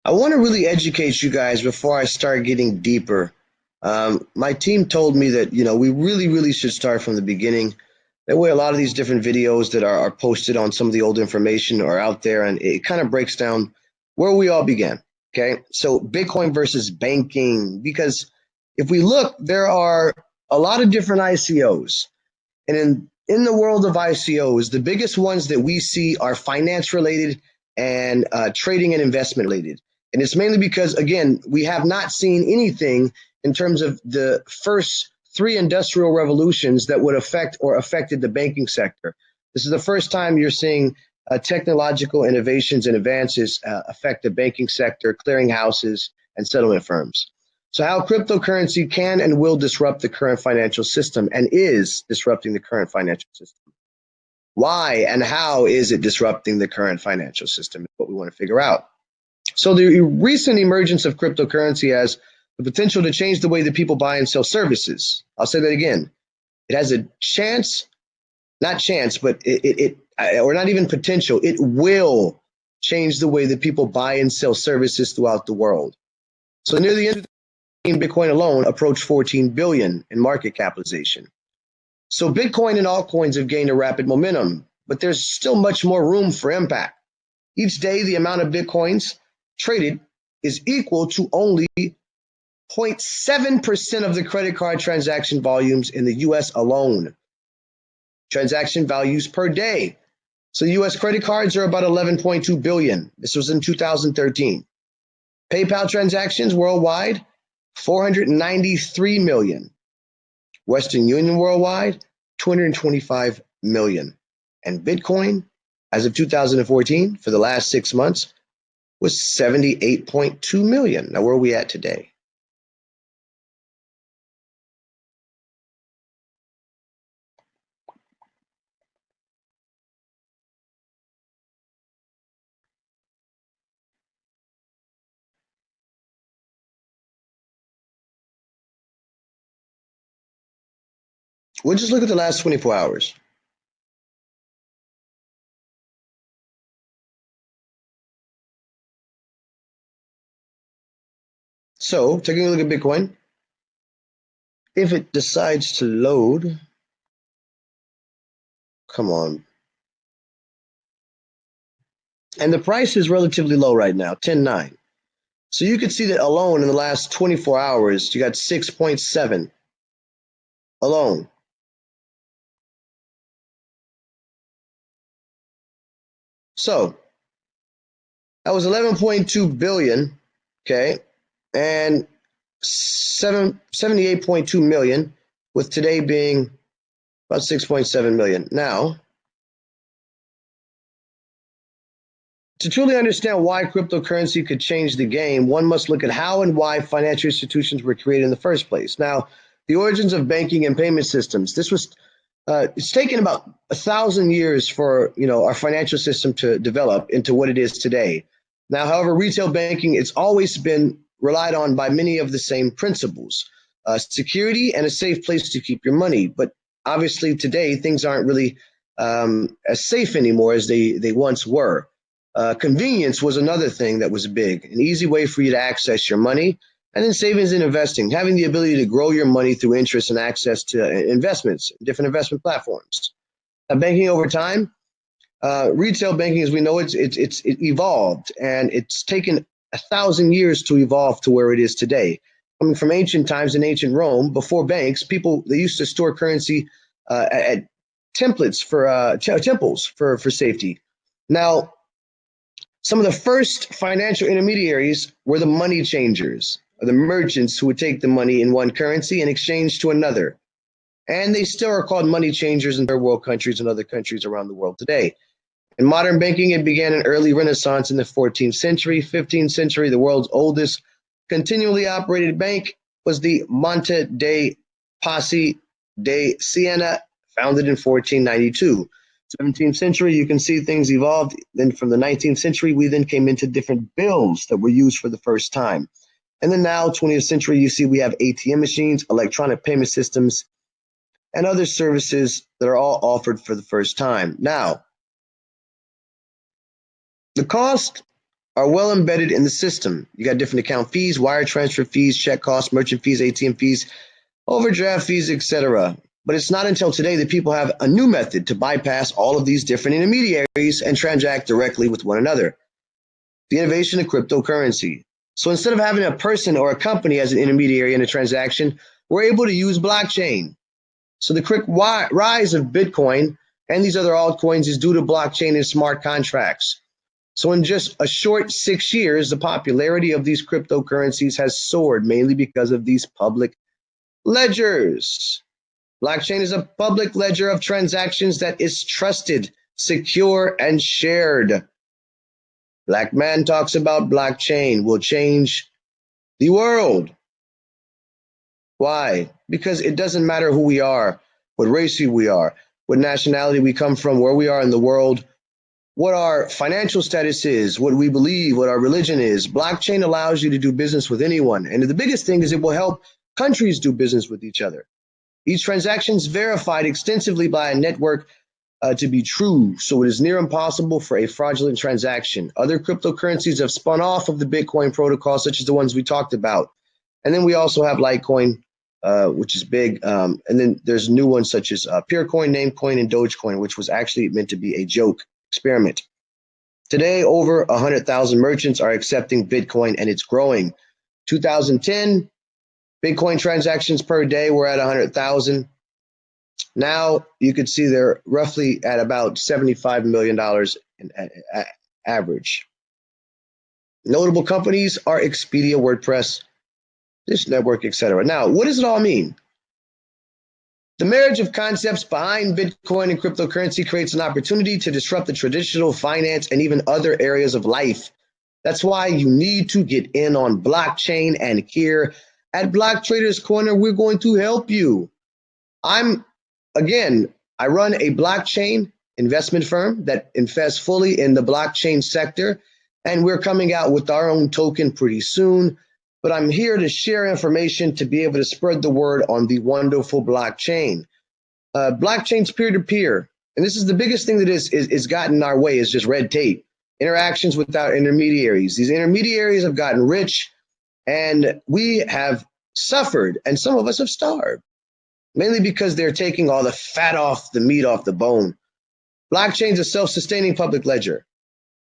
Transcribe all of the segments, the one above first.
I want to really educate you guys before I start getting deeper. My team told me that, we really should start from the beginning. That way, a lot of these different videos that are posted on some of the old information are out there, and it kind of breaks down where we all began. Okay, so Bitcoin versus banking, because if we look, there are a lot of different ICOs, and in the world of ICOs, the biggest ones that we see are finance related and trading and investment related. And it's mainly because, again, we have not seen anything in terms of the first three industrial revolutions that would affect or affected the banking sector. This is the first time you're seeing technological innovations and advances affect the banking sector, clearinghouses, and settlement firms. So how cryptocurrency can and will disrupt the current financial system and is disrupting the current financial system. Why and how is it disrupting the current financial system is what we want to figure out. So the recent emergence of cryptocurrency has the potential to change the way that people buy and sell services. I'll say that again. It has a chance, not chance, but or not even potential. It will change the way that people buy and sell services throughout the world. So near the end of Bitcoin alone approached 14 billion in market capitalization. So Bitcoin and altcoins have gained a rapid momentum, but there's still much more room for impact. Each day, the amount of Bitcoins traded is equal to only 0.7% of the credit card transaction volumes in the US alone. Transaction values per day. So US credit cards are about 11.2 billion. This was in 2013. PayPal transactions worldwide, 493 million. Western Union worldwide, 225 million. And Bitcoin, as of 2014, for the last 6 months, was 78.2 million. Now, where are we at today? We'll just look at the last 24 hours. So, taking a look at Bitcoin, if it decides to load, come on. And the price is relatively low right now, 10.9. So you could see that alone in the last 24 hours, you got 6.7 alone. So that was 11.2 billion, okay, and 78.2 million, with today being about 6.7 million. Now, to truly understand why cryptocurrency could change the game, one must look at how and why financial institutions were created in the first place. Now, the origins of banking and payment systems. This was it's taken about 1,000 years for our financial system to develop into what it is today. Now, however, retail banking, it's always been relied on by many of the same principles: security and a safe place to keep your money. But obviously, today things aren't really as safe anymore as they once were. Convenience was another thing that was big, an easy way for you to access your money. And then savings and investing, having the ability to grow your money through interest and access to investments, different investment platforms. Banking over time, retail banking, as we know, it evolved, and it's taken 1,000 years to evolve to where it is today. Coming from ancient times in ancient Rome, before banks, they used to store currency at templates for temples for safety. Now, some of the first financial intermediaries were the money changers, or the merchants who would take the money in one currency and exchange to another. And they still are called money changers in third world countries and other countries around the world today. In modern banking, it began an early renaissance in the 14th century. 15th century, the world's oldest continually operated bank was the Monte dei Paschi di Siena, founded in 1492. 17th century, you can see things evolved. Then from the 19th century, we then came into different bills that were used for the first time. And then now, 20th century, you see we have ATM machines, electronic payment systems, and other services that are all offered for the first time. Now, the cost are well embedded in the system. You got different account fees, wire transfer fees, check costs, merchant fees, ATM fees, overdraft fees, etc. But it's not until today that people have a new method to bypass all of these different intermediaries and transact directly with one another. The innovation of cryptocurrency. So instead of having a person or a company as an intermediary in a transaction, we're able to use blockchain. So the quick rise of Bitcoin and these other altcoins is due to blockchain and smart contracts. So in just a short 6 years, the popularity of these cryptocurrencies has soared, mainly because of these public ledgers. Blockchain is a public ledger of transactions that is trusted, secure, and shared. Black Man talks about blockchain will change the world. Why? Because it doesn't matter who we are, what race we are, what nationality we come from, where we are in the world, what our financial status is, what we believe, what our religion is. Blockchain allows you to do business with anyone. And the biggest thing is it will help countries do business with each other. Each transaction is verified extensively by a network to be true, so it is near impossible for a fraudulent transaction. Other cryptocurrencies have spun off of the Bitcoin protocol, such as the ones we talked about. And then we also have Litecoin, which is big. And then there's new ones such as Purecoin, Namecoin, and Dogecoin, which was actually meant to be a joke experiment. Today, over 100,000 merchants are accepting Bitcoin, and it's growing. 2010, Bitcoin transactions per day were at 100,000. Now you could see they're roughly at about $75 million in average. Notable companies are Expedia, WordPress, Dish Network, etc. Now, what does it all mean? The marriage of concepts behind Bitcoin and cryptocurrency creates an opportunity to disrupt the traditional finance and even other areas of life. That's why you need to get in on blockchain, and here at Block Traders Corner, we're going to help you. I run a blockchain investment firm that invests fully in the blockchain sector, and we're coming out with our own token pretty soon. But I'm here to share information to be able to spread the word on the wonderful blockchain. Blockchain's peer-to-peer, and this is the biggest thing that is gotten in our way is just red tape, interactions without intermediaries. These intermediaries have gotten rich, and we have suffered, and some of us have starved, mainly because they're taking all the fat off the meat off the bone. Blockchain is a self-sustaining public ledger.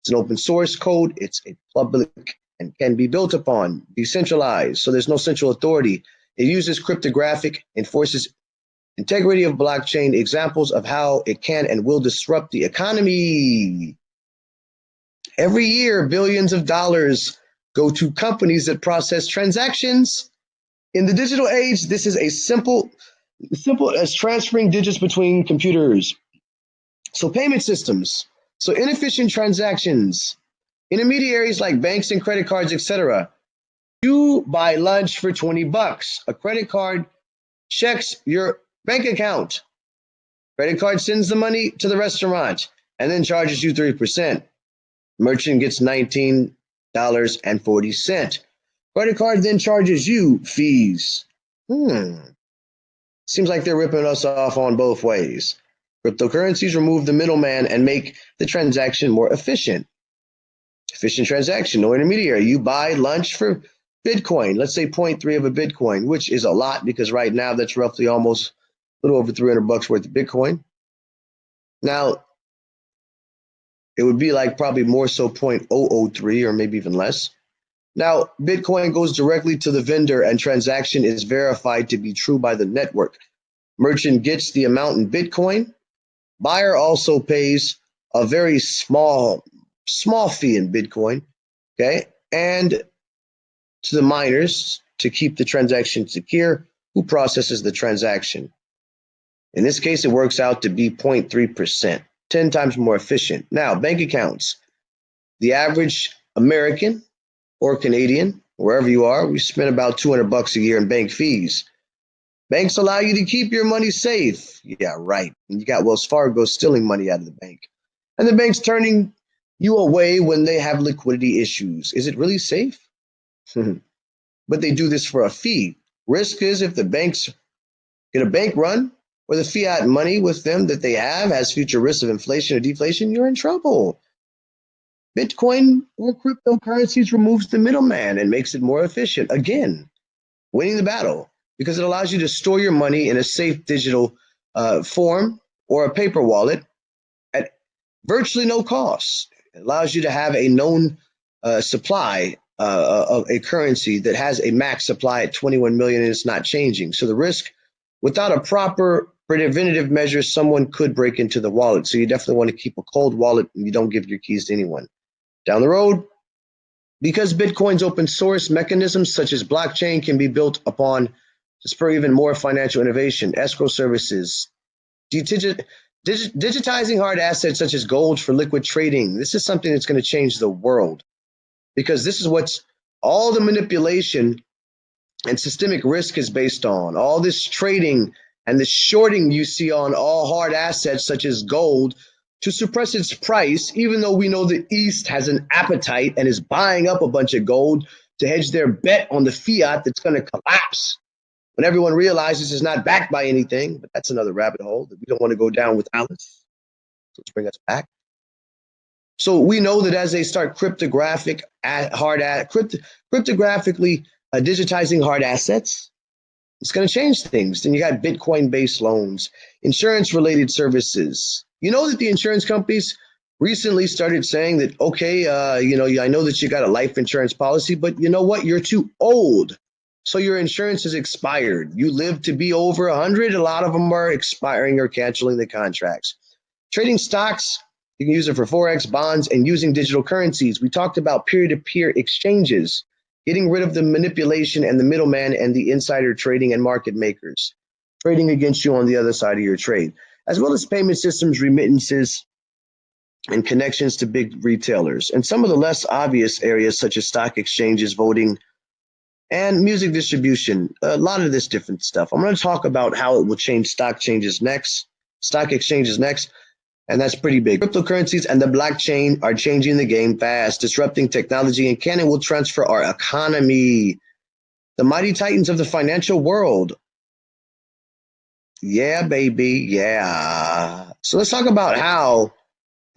It's an open source code. It's a public and can be built upon, decentralized, so there's no central authority. It uses cryptographic, enforces integrity of blockchain, examples of how it can and will disrupt the economy. Every year, billions of dollars go to companies that process transactions. In the digital age, this is as simple as transferring digits between computers. So payment systems, so inefficient transactions, intermediaries like banks and credit cards, etc. You buy lunch for $20. A credit card checks your bank account. Credit card sends the money to the restaurant and then charges you 3%. Merchant gets $19.40. Credit card then charges you fees. Seems like they're ripping us off on both ways. Cryptocurrencies remove the middleman and make the transaction more efficient. Efficient transaction, no intermediary. You buy lunch for Bitcoin, let's say 0.3 of a Bitcoin, which is a lot because right now that's roughly almost a little over $300 worth of Bitcoin. Now, it would be like probably more so 0.003 or maybe even less. Now, Bitcoin goes directly to the vendor and transaction is verified to be true by the network. Merchant gets the amount in Bitcoin. Buyer also pays a very small fee in Bitcoin, okay? And to the miners to keep the transaction secure, who processes the transaction. In this case, it works out to be 0.3%, 10 times more efficient. Now, bank accounts. The average American or Canadian, wherever you are, we spend about $200 a year in bank fees. Banks allow you to keep your money safe. Yeah, right. And you got Wells Fargo stealing money out of the bank. And the bank's turning you away when they have liquidity issues. Is it really safe? But they do this for a fee. Risk is if the banks get a bank run or the fiat money with them that they have has future risks of inflation or deflation, you're in trouble. Bitcoin or cryptocurrencies removes the middleman and makes it more efficient. Again, winning the battle because it allows you to store your money in a safe digital form or a paper wallet at virtually no cost. It allows you to have a known supply of a currency that has a max supply at 21 million and it's not changing. So the risk, without a proper preventative measure, someone could break into the wallet. So you definitely want to keep a cold wallet and you don't give your keys to anyone. Down the road, because Bitcoin's open source, mechanisms such as blockchain can be built upon to spur even more financial innovation. Escrow services, digitizing hard assets such as gold for liquid trading. This is something that's going to change the world because this is what's all the manipulation and systemic risk is based on. All this trading and the shorting you see on all hard assets such as gold to suppress its price, even though we know the East has an appetite and is buying up a bunch of gold to hedge their bet on the fiat that's going to collapse when everyone realizes it's not backed by anything. But that's another rabbit hole that we don't want to go down with Alice. So let's bring us back. So we know that as they start cryptographically digitizing hard assets, it's going to change things. Then you got Bitcoin-based loans, insurance-related services. You know that the insurance companies recently started saying that, okay, I know that you got a life insurance policy, but you know what? You're too old. So your insurance is expired. You live to be over 100. A lot of them are expiring or canceling the contracts. Trading stocks, you can use it for Forex, bonds, and using digital currencies. We talked about peer-to-peer exchanges, getting rid of the manipulation and the middleman and the insider trading and market makers, trading against you on the other side of your trade, as well as payment systems, remittances, and connections to big retailers. And some of the less obvious areas such as stock exchanges, voting, and music distribution, a lot of this different stuff. I'm going to talk about how it will change stock exchanges next, and that's pretty big. Cryptocurrencies and the blockchain are changing the game fast, disrupting technology, and can and will transfer our economy. The mighty titans of the financial world. Yeah, baby, yeah. So let's talk about how